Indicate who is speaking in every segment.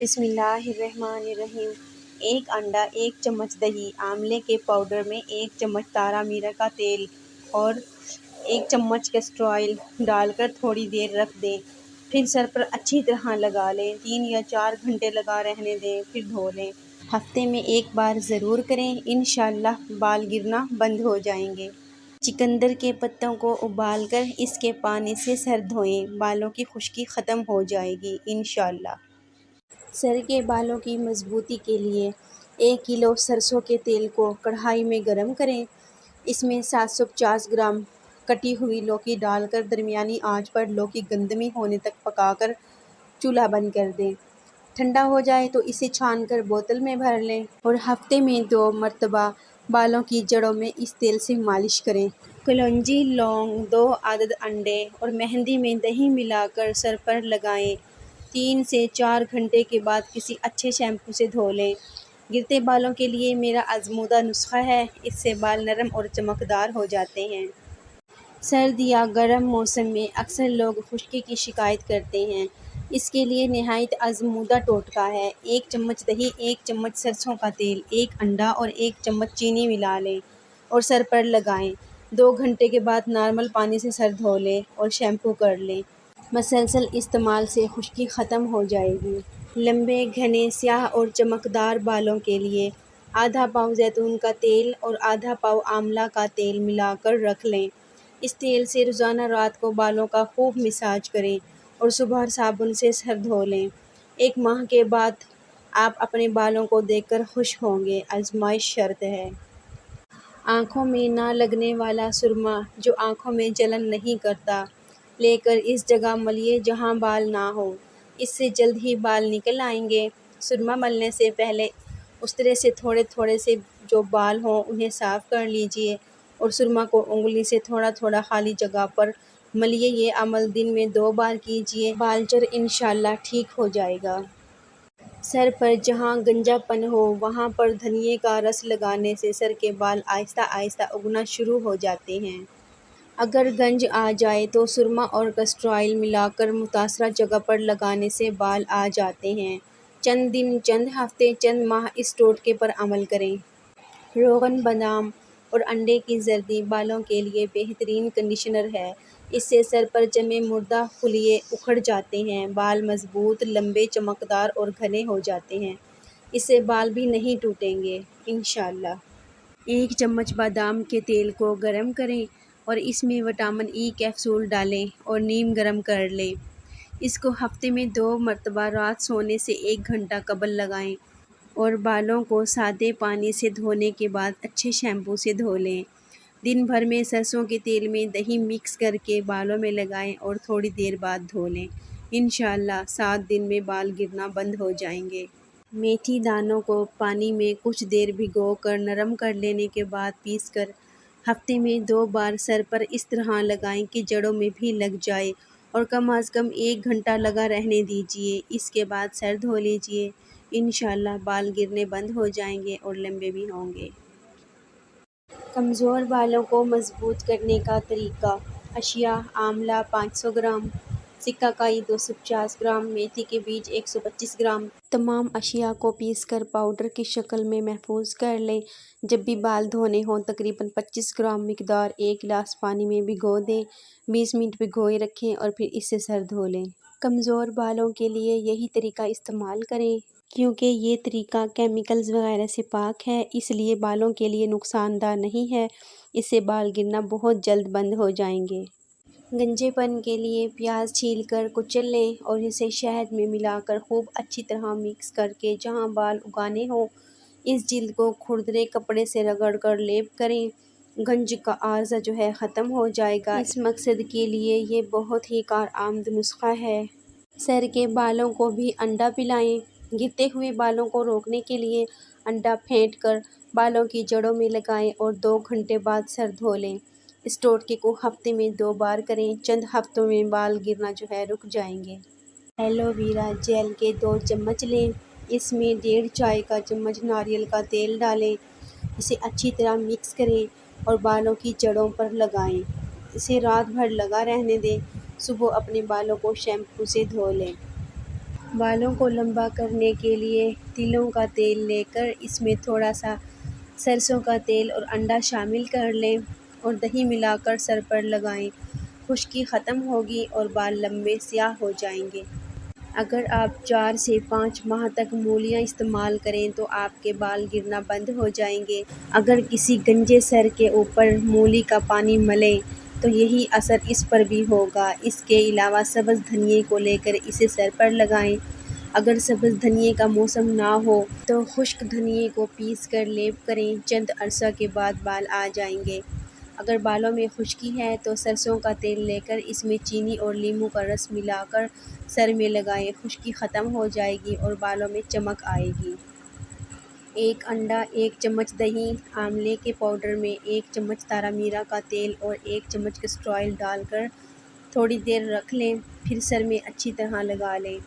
Speaker 1: بسم اللہ الرحمن الرحیم۔ ایک انڈا، ایک چمچ دہی، آملے کے پاؤڈر میں ایک چمچ تارا میرا کا تیل اور ایک چمچ کیسٹر آئل ڈال کر تھوڑی دیر رکھ دیں، پھر سر پر اچھی طرح لگا لیں۔ 3 یا 4 گھنٹے لگا رہنے دیں، پھر دھو لیں۔ ہفتے میں ایک بار ضرور کریں، انشاءاللہ بال گرنا بند ہو جائیں گے۔ چقندر کے پتوں کو ابال کر اس کے پانی سے سر دھوئیں، بالوں کی خشکی ختم ہو جائے گی انشاءاللہ۔ سر کے بالوں کی مضبوطی کے لیے 1 کلو سرسوں کے تیل کو کڑھائی میں گرم کریں، اس میں 750 گرام کٹی ہوئی لوکی ڈال کر درمیانی آنچ پر لوکی گندمی ہونے تک پکا کر چولہا بند کر دیں۔ ٹھنڈا ہو جائے تو اسے چھان کر بوتل میں بھر لیں اور ہفتے میں 2 مرتبہ بالوں کی جڑوں میں اس تیل سے مالش کریں۔ کلونجی، لونگ، 2 عدد انڈے اور مہندی میں دہی ملا کر سر پر لگائیں۔ 3 سے 4 گھنٹے کے بعد کسی اچھے شیمپو سے دھو لیں۔ گرتے بالوں کے لیے میرا آزمودہ نسخہ ہے، اس سے بال نرم اور چمکدار ہو جاتے ہیں۔ سرد یا گرم موسم میں اکثر لوگ خشکی کی شکایت کرتے ہیں، اس کے لیے نہایت آزمودہ ٹوٹکا ہے۔ 1 چمچ دہی، 1 چمچ سرسوں کا تیل، 1 انڈا اور 1 چمچ چینی ملا لیں اور سر پر لگائیں۔ 2 گھنٹے کے بعد نارمل پانی سے سر دھو لیں اور شیمپو کر لیں۔ مسلسل استعمال سے خشکی ختم ہو جائے گی۔ لمبے، گھنے، سیاہ اور چمکدار بالوں کے لیے آدھا پاؤ زیتون کا تیل اور آدھا پاؤ آملہ کا تیل ملا کر رکھ لیں۔ اس تیل سے روزانہ رات کو بالوں کا خوب مساج کریں اور صبح صابن سے سر دھو لیں۔ 1 ماہ کے بعد آپ اپنے بالوں کو دیکھ کر خوش ہوں گے۔ آزمائش شرط ہے۔ آنکھوں میں نہ لگنے والا سرما جو آنکھوں میں جلن نہیں کرتا، لے کر اس جگہ ملیے جہاں بال نہ ہوں، اس سے جلد ہی بال نکل آئیں گے۔ سرما ملنے سے پہلے استرے سے تھوڑے تھوڑے سے جو بال ہوں انہیں صاف کر لیجیے اور سرما کو انگلی سے تھوڑا تھوڑا خالی جگہ پر ملیے۔ یہ عمل دن میں 2 بار کیجیے، بال چر انشاءاللہ ٹھیک ہو جائے گا۔ سر پر جہاں گنجا پن ہو وہاں پر دھنیے کا رس لگانے سے سر کے بال آہستہ آہستہ اگنا شروع ہو جاتے ہیں۔ اگر گنج آ جائے تو سرما اور کیسٹر آئل ملا کر متاثرہ جگہ پر لگانے سے بال آ جاتے ہیں۔ چند دن، چند ہفتے، چند ماہ اس ٹوٹکے پر عمل کریں۔ روغن، بادام اور انڈے کی زردی بالوں کے لیے بہترین کنڈیشنر ہے، اس سے سر پر جمے مردہ خلیے اکھڑ جاتے ہیں، بال مضبوط، لمبے، چمکدار اور گھنے ہو جاتے ہیں۔ اس سے بال بھی نہیں ٹوٹیں گے انشاءاللہ۔ 1 چمچ بادام کے تیل کو گرم کریں اور اس میں وٹامن ای کیپسول ڈالیں اور نیم گرم کر لیں۔ اس کو ہفتے میں 2 مرتبہ رات سونے سے 1 گھنٹہ قبل لگائیں اور بالوں کو سادے پانی سے دھونے کے بعد اچھے شیمپو سے دھو لیں۔ دن بھر میں سرسوں کے تیل میں دہی مکس کر کے بالوں میں لگائیں اور تھوڑی دیر بعد دھو لیں۔ انشاءاللہ 7 دن میں بال گرنا بند ہو جائیں گے۔ میتھی دانوں کو پانی میں کچھ دیر بھگو کر نرم کر لینے کے بعد پیس کر ہفتے میں 2 بار سر پر اس طرح لگائیں کہ جڑوں میں بھی لگ جائے اور کم از کم 1 گھنٹہ لگا رہنے دیجیے۔ اس کے بعد سر دھو لیجیے، انشاءاللہ بال گرنے بند ہو جائیں گے اور لمبے بھی ہوں گے۔ کمزور بالوں کو مضبوط کرنے کا طریقہ۔ اشیاء: آملہ 500 گرام، سکہ کائی 250 گرام، میتھی کے بیج 125 گرام۔ تمام اشیاء کو پیس کر پاؤڈر کی شکل میں محفوظ کر لیں۔ جب بھی بال دھونے ہوں تقریباً 25 گرام مقدار 1 گلاس پانی میں بھگو دیں، 20 منٹ بھگوئے رکھیں اور پھر اس سے سر دھو لیں۔ کمزور بالوں کے لیے یہی طریقہ استعمال کریں۔ کیونکہ یہ طریقہ کیمیکلز وغیرہ سے پاک ہے، اس لیے بالوں کے لیے نقصان دہ نہیں ہے، اس سے بال گرنا بہت جلد بند ہو جائیں گے۔ گنجے پن کے لیے پیاز چھیل کر کچل لیں اور اسے شہد میں ملا کر خوب اچھی طرح مکس کر کے جہاں بال اگانے ہوں اس جلد کو کھردرے کپڑے سے رگڑ کر لیپ کریں۔ گنج کا عارضہ ختم ہو جائے گا۔ اس مقصد کے لیے یہ بہت ہی کارآمد نسخہ ہے۔ سر کے بالوں کو بھی انڈا پلائیں۔ گرتے ہوئے بالوں کو روکنے کے لیے انڈا پھینٹ کر بالوں کی جڑوں میں لگائیں اور 2 گھنٹے بعد سر دھو لیں۔ اس ٹوٹکے کو ہفتے میں 2 بار کریں، چند ہفتوں میں بال گرنا رک جائیں گے۔ ایلو ویرا جیل کے 2 چمچ لیں، اس میں 1.5 چائے کا چمچ ناریل کا تیل ڈالیں، اسے اچھی طرح مکس کریں اور بالوں کی جڑوں پر لگائیں۔ اسے رات بھر لگا رہنے دیں، صبح اپنے بالوں کو شیمپو سے دھو لیں۔ بالوں کو لمبا کرنے کے لیے تلوں کا تیل لے کر اس میں تھوڑا سا سرسوں کا تیل اور انڈا شامل کر لیں اور دہی ملا کر سر پر لگائیں۔ خشکی ختم ہوگی اور بال لمبے سیاہ ہو جائیں گے۔ اگر آپ 4 سے 5 ماہ تک مولیاں استعمال کریں تو آپ کے بال گرنا بند ہو جائیں گے۔ اگر کسی گنجے سر کے اوپر مولی کا پانی ملیں تو یہی اثر اس پر بھی ہوگا۔ اس کے علاوہ سبز دھنیے کو لے کر اسے سر پر لگائیں۔ اگر سبز دھنیے کا موسم نہ ہو تو خشک دھنیے کو پیس کر لیپ کریں، چند عرصہ کے بعد بال آ جائیں گے۔ اگر بالوں میں خشکی ہے تو سرسوں کا تیل لے کر اس میں چینی اور لیموں کا رس ملا کر سر میں لگائیں، خشکی ختم ہو جائے گی اور بالوں میں چمک آئے گی۔ 1 انڈا، 1 چمچ دہی، آملے کے پاؤڈر میں 1 چمچ تارا میرا کا تیل اور 1 چمچ کسٹر آئل ڈال کر تھوڑی دیر رکھ لیں، پھر سر میں اچھی طرح لگا لیں۔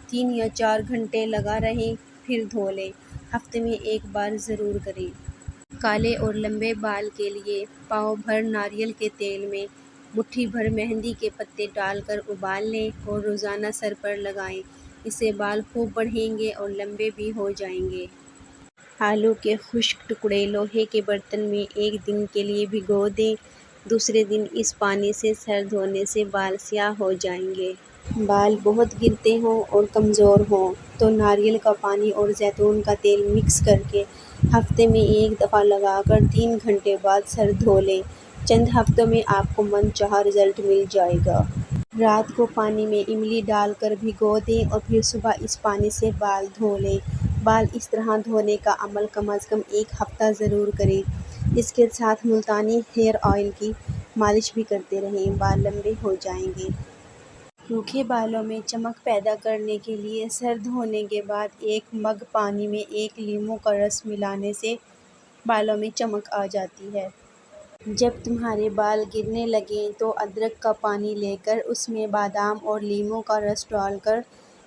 Speaker 1: 3 یا 4 گھنٹے لگا رہیں، پھر دھو لیں۔ ہفتے میں 1 بار ضرور کریں۔ کالے اور لمبے بال کے لیے پاؤ بھر ناریل کے تیل میں مٹھی بھر مہندی کے پتے ڈال کر ابال لیں اور روزانہ سر پر لگائیں۔ اس سے بال خوب بڑھیں گے اور لمبے بھی ہو جائیں گے۔ آلو کے خشک ٹکڑے لوہے کے برتن میں 1 دن کے لیے بھگو دیں۔ دوسرے دن اس پانی سے سر دھونے سے بال سیاہ ہو جائیں گے۔ بال بہت گرتے ہوں اور کمزور ہوں تو ناریل کا پانی اور زیتون کا تیل مکس کر کے ہفتے میں 1 دفعہ لگا کر 3 گھنٹے بعد سر دھو لیں۔ چند ہفتوں میں آپ کو من چاہا رزلٹ مل جائے گا۔ رات کو پانی میں املی ڈال کر بھگو دیں اور پھر صبح اس پانی سے بال دھو لیں۔ بال اس طرح دھونے کا عمل کم از کم 1 ہفتہ ضرور کریں۔ اس کے ساتھ ملتانی ہیئر آئل کی مالش بھی کرتے رہیں، بال لمبے ہو جائیں گے۔ روکھے بالوں میں چمک پیدا کرنے کے لیے سر دھونے کے بعد 1 مگ پانی میں 1 لیموں کا رس ملانے سے بالوں میں چمک آ جاتی ہے۔ جب تمہارے بال گرنے لگیں تو ادرک کا پانی لے کر اس میں بادام اور لیموں کا رس ڈال کر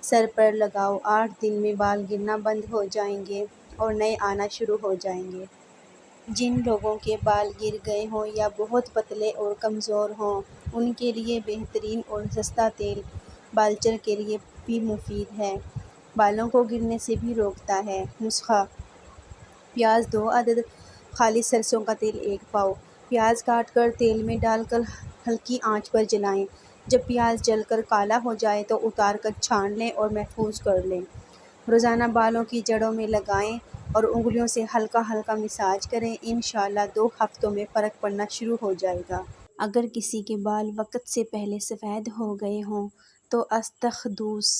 Speaker 1: سر پر لگاؤ۔ 8 دن میں بال گرنا بند ہو جائیں گے اور نئے آنا شروع ہو جائیں گے۔ جن لوگوں کے بال گر گئے ہوں یا بہت پتلے اور کمزور ہوں ان کے لیے بہترین اور سستا تیل بالچر کے لیے بھی مفید ہے۔ بالوں کو گرنے سے بھی روکتا ہے۔ نسخہ: پیاز 2 عدد، خالص سرسوں کا تیل 1 پاؤ۔ پیاز کاٹ کر تیل میں ڈال کر ہلکی آنچ پر جلائیں۔ جب پیاز جل کر کالا ہو جائے تو اتار کر چھان لیں اور محفوظ کر لیں۔ روزانہ بالوں کی جڑوں میں لگائیں اور انگلیوں سے ہلکا ہلکا مساج کریں۔ انشاءاللہ 2 ہفتوں میں فرق پڑنا شروع ہو جائے گا۔ اگر کسی کے بال وقت سے پہلے سفید ہو گئے ہوں تو اسطخدوس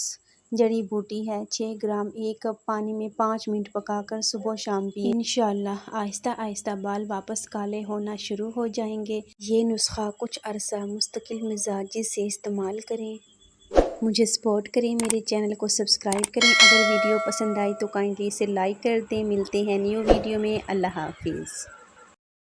Speaker 1: جڑی بوٹی ہے، 6 گرام 1 کپ پانی میں 5 منٹ پکا کر صبح و شام پئیں۔ انشاءاللہ آہستہ آہستہ بال واپس کالے ہونا شروع ہو جائیں گے۔ یہ نسخہ کچھ عرصہ مستقل مزاجی سے استعمال کریں۔ مجھے سپورٹ کریں، میرے چینل کو سبسکرائب کریں۔ اگر ویڈیو پسند آئی تو کائنڈلی اسے لائک کر دیں۔ ملتے ہیں نیو ویڈیو میں۔ اللہ حافظ۔